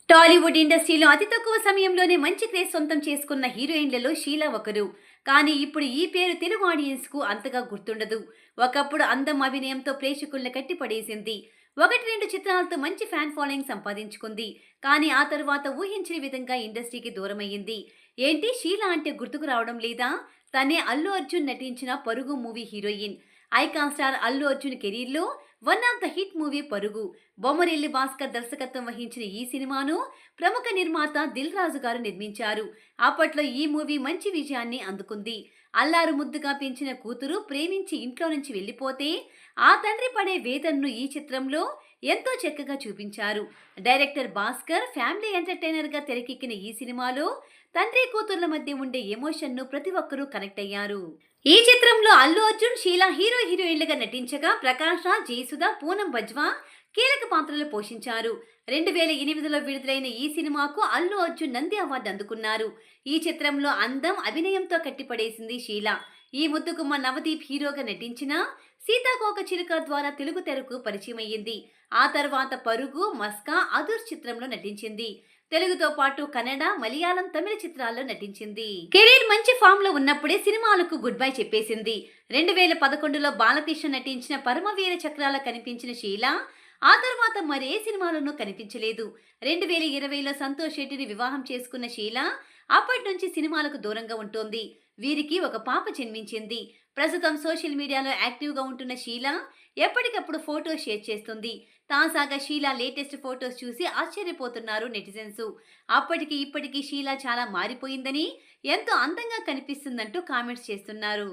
టాలీవుడ్ ఇండస్ట్రీలో అతి తక్కువ సమయంలోనే మంచి క్రేజ్ సొంతం చేసుకున్న హీరోయిన్లలో షీలా ఒకరు. కానీ ఇప్పుడు ఈ పేరు తెలుగు ఆడియన్స్ కు అంతగా గుర్తుండదు. ఒకప్పుడు అందం, అభినయంతో ప్రేక్షకుల్ని కట్టిపడేసింది. ఒకటి రెండు చిత్రాలతో మంచి ఫ్యాన్ ఫాలోయింగ్ సంపాదించుకుంది. కానీ ఆ తరువాత ఊహించని విధంగా ఇండస్ట్రీకి దూరమయ్యింది. ఏంటి షీలా అంటే గుర్తుకు రావడం లేదా? తనే అల్లు అర్జున్ నటించిన Parugu movie heroine. Icon star Allu Arjun కెరీర్లో one of the hit movie Parugu. Bommarillu Bhaskar దర్శకత్వం వహించిన ఈ సినిమాను ప్రముఖ నిర్మాత దిల్ రాజు గారు నిర్మించారు. అప్పట్లో ఈ మూవీ మంచి విజయాన్ని అందుకుంది. అల్లారు ముద్దుగా పెంచిన కూతురు ప్రేమించి ఇంట్లో నుంచి వెళ్లిపోతే ఆ తండ్రి పడే వేదనను ఈ చిత్రంలో ఎంతో చక్కగా చూపించారు. డైరెక్టర్ భాస్కర్ ఫ్యామిలీ ఎంటర్టైనర్ గా తెరకెక్కిన ఈ సినిమాలో తండ్రి కూతుర్ల మధ్య ఉండే ఎమోషన్ ను ప్రతి ఒక్కరూ కనెక్ట్ అయ్యారు. ఈ చిత్రంలో అల్లు అర్జున్, షీలా హీరో హీరోయిన్లుగా నటించగా ప్రకాష్ రాజ్, జయసుధ, పూనం బజ్వా కీలక పాత్రలు పోషించారు. 2008లో విడుదలైన ఈ సినిమాకు అల్లు అర్జున్ నంది అవార్డు అందుకున్నారు. ఈ చిత్రంలో అందం, అభినయంతో కట్టిపడేసింది షీలా. ఈ ముద్దుగుమ్మ నవదీప్ హీరోగా నటించిన సీతాకోక చిలుక ద్వారా తెలుగు తెరకు పరిచయమయ్యింది. ఆ తర్వాత పరుగు, మస్కా, అదుర్స్ చిత్రంలో నటించింది. తెలుగుతో పాటు కన్నడ, మలయాళం, తమిళ చిత్రాల్లో నటించింది. కెరీర్ మంచి ఫామ్ లో ఉన్నప్పుడే సినిమాలకు గుడ్ బై చెప్పేసింది. 2011లో బాలకృష్ణ నటించిన పరమవీర చక్రాల కనిపించిన షీలా ఆ తర్వాత మరే సినిమాలోనూ కనిపించలేదు. 2020లో సంతోష్ శెట్టిని వివాహం చేసుకున్న షీలా అప్పటి నుంచి సినిమాలకు దూరంగా ఉంటోంది. వీరికి ఒక పాప జన్మించింది. ప్రస్తుతం సోషల్ మీడియాలో యాక్టివ్గా ఉంటున్న షీలా ఎప్పటికప్పుడు ఫోటోస్ షేర్ చేస్తుంది. తాజాగా షీలా లేటెస్ట్ ఫోటోస్ చూసి ఆశ్చర్యపోతున్నారు నెటిజన్స్. అప్పటికి ఇప్పటికీ షీలా చాలా మారిపోయిందని, ఎంతో అందంగా కనిపిస్తుందంటూ కామెంట్స్ చేస్తున్నారు.